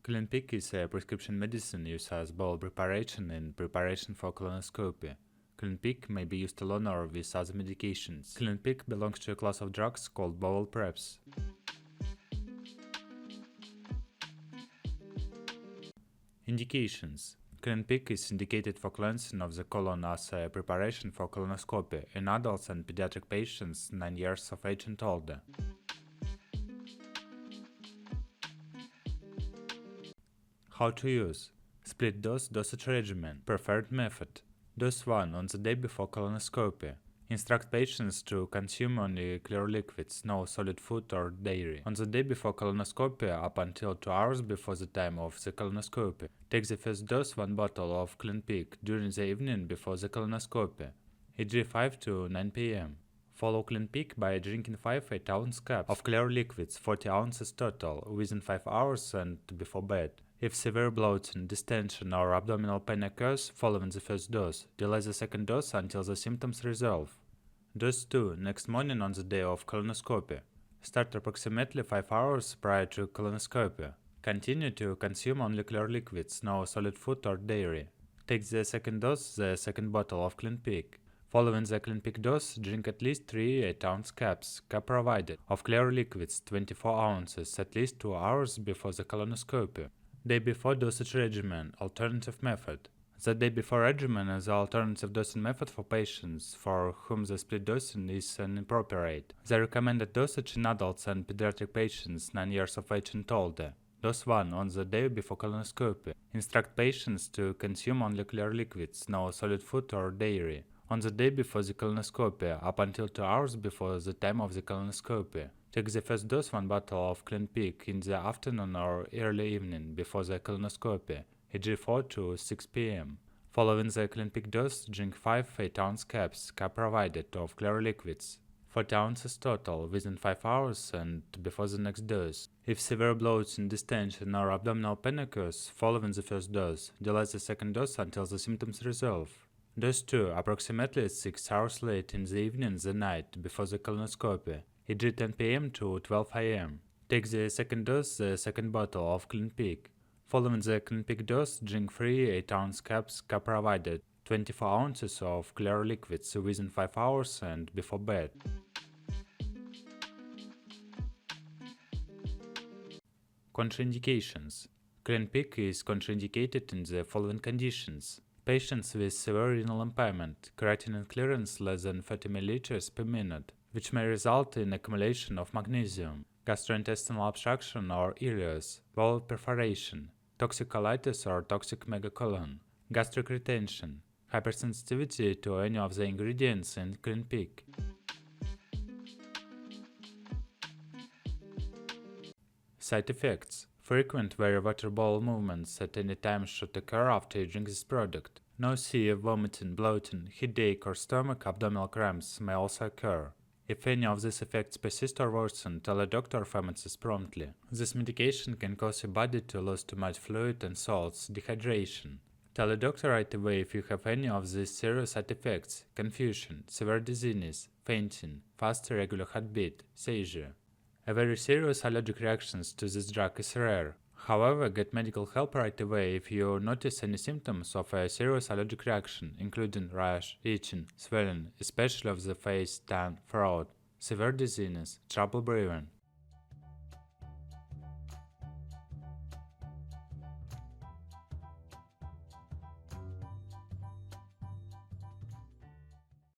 Clenpiq is a prescription medicine used as bowel preparation in preparation for colonoscopy. Clenpiq may be used alone or with other medications. Clenpiq belongs to a class of drugs called Bowel Preps. Indications. Clenpiq is indicated for cleansing of the colon as a preparation for colonoscopy in adults and pediatric patients 9 years of age and older. How to use. Split dose dosage regimen. Preferred method. Dose 1 on the day before colonoscopy. Instruct patients to consume only clear liquids, no solid food or dairy. On the day before colonoscopy up until 2 hours before the time of the colonoscopy. Take the first dose 1 bottle of Clenpiq during the evening before the colonoscopy, e.g. 5 to 9 p.m. Follow Clenpiq by drinking 5 8-ounce cups of clear liquids, 40 ounces total, within 5 hours and before bed. If severe bloating, distension or abdominal pain occurs following the first dose, delay the second dose until the symptoms resolve. Dose 2 next morning on the day of colonoscopy. Start approximately 5 hours prior to colonoscopy. Continue to consume only clear liquids, no solid food or dairy. Take the second dose, the second bottle of Clenpiq. Following the Clenpiq dose, drink at least 3 8-ounce cups, cup provided, of clear liquids, 24 ounces, at least 2 hours before the colonoscopy. Day before dosage regimen, alternative method. The day before regimen is the alternative dosing method for patients for whom the split dosing is inappropriate. The recommended dosage in adults and pediatric patients 9 years of age and older. Dose 1 on the day before colonoscopy. Instruct patients to consume only clear liquids, no solid food or dairy. On the day before the colonoscopy, up until 2 hours before the time of the colonoscopy. Take the first dose 1 bottle of Clenpiq in the afternoon or early evening before the colonoscopy, e.g. 4 to 6 p.m. Following the Clenpiq dose, drink 5 8-ounce cups, cup provided, of clear liquids, 40 ounces total, within 5 hours and before the next dose. If severe bloating, distension or abdominal pain occurs following the first dose, delay the second dose until the symptoms resolve. Dose 2 approximately 6 hours late in the evening the night before the colonoscopy, e.g. 10 p.m. to 12 a.m. Take the second dose, the second bottle of Clenpiq. Following the Clenpiq dose, drink 3 8-ounce cups, cup provided, 24 ounces of clear liquids within 5 hours and before bed. Contraindications. Clenpiq is contraindicated in the following conditions. Patients with severe renal impairment, creatinine clearance less than 30 ml per minute, which may result in accumulation of magnesium, gastrointestinal obstruction or ileus, bowel perforation, toxic colitis or toxic megacolon, gastric retention, hypersensitivity to any of the ingredients in Clenpiq. Side effects. Frequent very water bowel movements at any time should occur after you drink this product. Nausea, vomiting, bloating, headache or stomach abdominal cramps may also occur. If any of these effects persist or worsen, tell a doctor or pharmacist promptly. This medication can cause your body to lose too much fluid and salts, dehydration. Tell a doctor right away if you have any of these serious side effects: confusion, severe dizziness, fainting, fast irregular heartbeat, seizure. A very serious allergic reactions to this drug is rare. However, get medical help right away if you notice any symptoms of a serious allergic reaction, including rash, itching, swelling, especially of the face, tongue, throat, severe dizziness, trouble breathing.